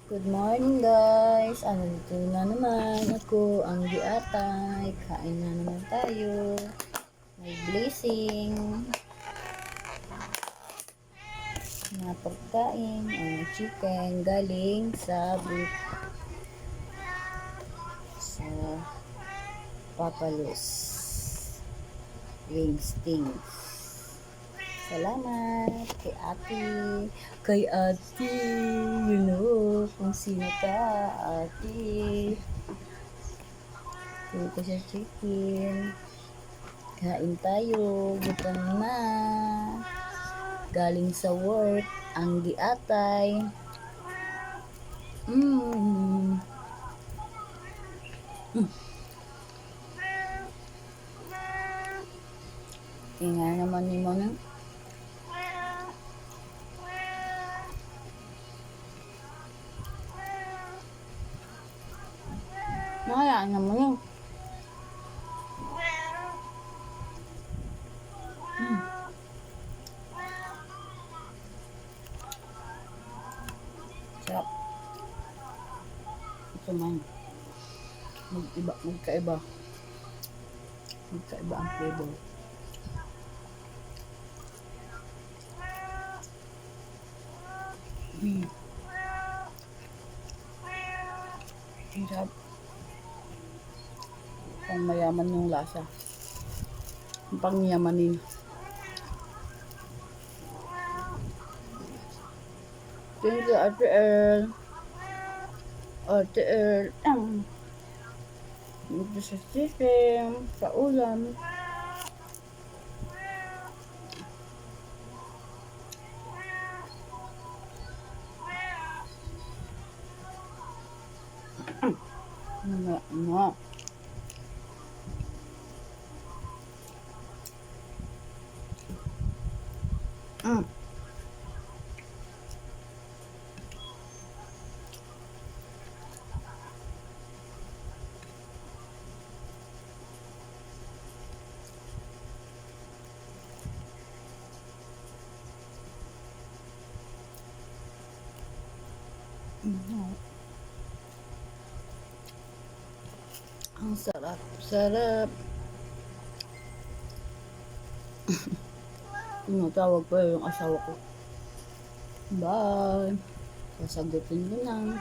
Good morning guys! Dito na naman ako, ang Giatay. Kain na naman tayo. May blessing. Na pagkain. Chicken galing sa Papalos. Wingstings. Salamat kay ate. Kay ate. You know kung sino ka, ate. Ito ko siya chicken. Kain tayo. Gutom na. Galing sa work. Ang Giatay. Mm. Tingnan naman ni mo na. Nakayaan naman yun. Sarap. Ito man. Magkaiba ang flavor. Sarap. Pang mayaman yung lasa. Pang yamanin. Thank you, Ate El. Ate El. Ito sa chicken. Sa ulam. Ano. Ang sarap. Tinatawag ko yung asawa ko. Bye. Sasagutin ko lang.